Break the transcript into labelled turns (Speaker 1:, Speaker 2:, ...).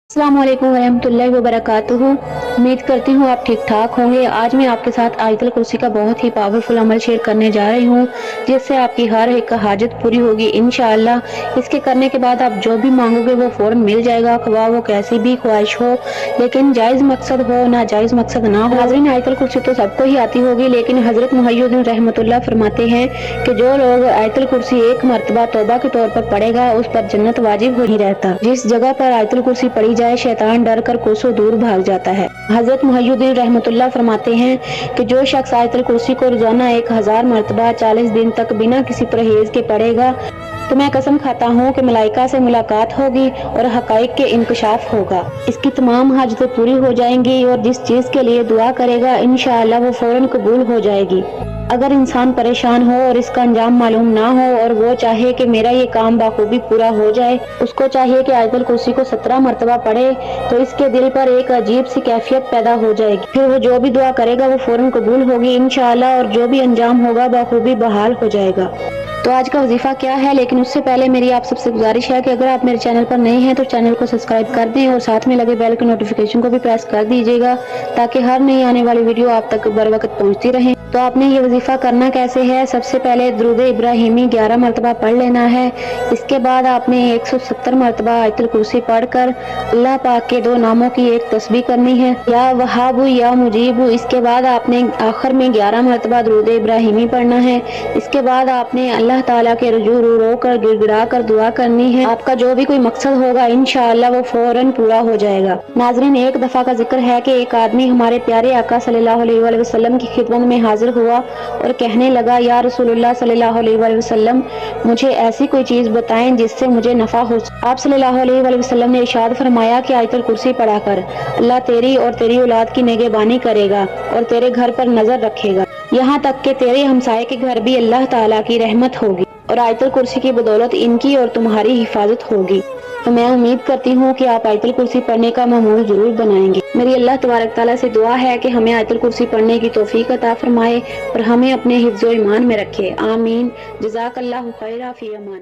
Speaker 1: अस्सलाम वालेकुम वरहमतुल्लाहि वबरकातुहू। उम्मीद करती हूँ आप ठीक ठाक होंगे। आज मैं आपके साथ आयतुल कुर्सी का बहुत ही पावरफुल अमल शेयर करने जा रही हूँ, जिससे आपकी हर एक हाजत पूरी होगी इंशाअल्लाह। इसके करने के बाद आप जो भी मांगोगे वो फौरन मिल जाएगा, ख्वाह वो कैसी भी ख्वाहिश हो, लेकिन जायज़ मकसद हो, ना जायज़ मकसद ना हो। नाज़रीन, आयतुल कुर्सी तो सबको ही आती होगी, लेकिन हज़रत मुहय्यिद्दीन रहमतुल्लाह फरमाते हैं कि जो लोग आयतुल कुर्सी एक मरतबा तौबा के तौर पर पढ़ेगा, उस पर जन्नत वाजिब हो ही रहता। जिस जगह पर आयतुल कुर्सी पढ़ी जाए, शैतान डर कर कोसों दूर भाग जाता है। हजरत मुहय्यिद्दीन रहमतुल्लाह फरमाते हैं कि जो शख्स आयतुल कुर्सी को रोजाना 1000 मरतबा 40 दिन तक बिना किसी परहेज के पढ़ेगा, तो मैं कसम खाता हूँ कि मलाइका से मुलाकात होगी और हकाइक के इंकशाफ होगा। इसकी तमाम हाजतें पूरी हो जाएंगी और जिस चीज के लिए दुआ करेगा इंशाअल्लाह वो फौरन कबूल हो जाएगी। अगर इंसान परेशान हो और इसका अंजाम मालूम ना हो और वो चाहे कि मेरा ये काम बाखूबी पूरा हो जाए, उसको चाहिए कि आयतुल कुर्सी को 17 मरतबा पढ़े, तो इसके दिल पर एक अजीब सी कैफियत पैदा हो जाएगी। फिर वो जो भी दुआ करेगा वो फौरन कबूल होगी इंशाअल्लाह, और जो भी अंजाम होगा बाखूबी बहाल हो जाएगा। तो आज का वजीफा क्या है, लेकिन उससे पहले मेरी आप सबसे गुजारिश है कि अगर आप मेरे चैनल पर नए हैं तो चैनल को सब्सक्राइब कर दें और साथ में लगे बेल के नोटिफिकेशन को भी प्रेस कर दीजिएगा, ताकि हर नई आने वाली वीडियो आप तक बर वक्त पहुंचती रहे। तो आपने ये वजीफा करना कैसे है, सबसे पहले दुरूद इब्राहिमी 11 मरतबा पढ़ लेना है। इसके बाद आपने 170 मरतबा आयतुल कुर्सी पढ़कर अल्लाह पाक के 2 नामों की एक तस्बीह करनी है, या वहाबु या मुजीबु। इसके बाद आपने आखिर में 11 मरतबा दुरूद इब्राहिमी पढ़ना है। इसके बाद आपने अल्लाह ताला के रुजू रो कर गिड़गिड़ा कर दुआ करनी है। आपका जो भी कोई मकसद होगा इंशाअल्लाह वो फौरन पूरा हो जाएगा। नाजरीन, एक दफा का जिक्र है कि एक आदमी हमारे प्यारे आका सल्लल्लाहु अलैहि वसल्लम की खिदमत में हाजिर हुआ और कहने लगा, या रसूलुल्लाह सल्लल्लाहु अलैहि वसल्लम, मुझे ऐसी कोई चीज बताएं जिससे मुझे नफा हो। आप सल्लल्लाहु अलैहि वसल्लम ने इरशाद फरमाया कि आयतुल कुर्सी पढ़ा कर अल्लाह तेरी और तेरी औलाद की निगहबानी करेगा और तेरे घर पर नजर रखेगा, यहाँ तक कि तेरे हमसाये के घर भी अल्लाह ताला की रहमत होगी और आयतुल कुर्सी की बदौलत इनकी और तुम्हारी हिफाजत होगी। तो मैं उम्मीद करती हूँ कि आप आयतुल कुर्सी पढ़ने का मामूल जरूर बनाएंगे। मेरी अल्लाह तबारक ताला से दुआ है कि हमें आयतुल कुर्सी पढ़ने की तौफीक अता फरमाए और हमें अपने हिफ्ज़ व ईमान में रखे। आमीन। जज़ाकल्लाहु खैरा फी अमान।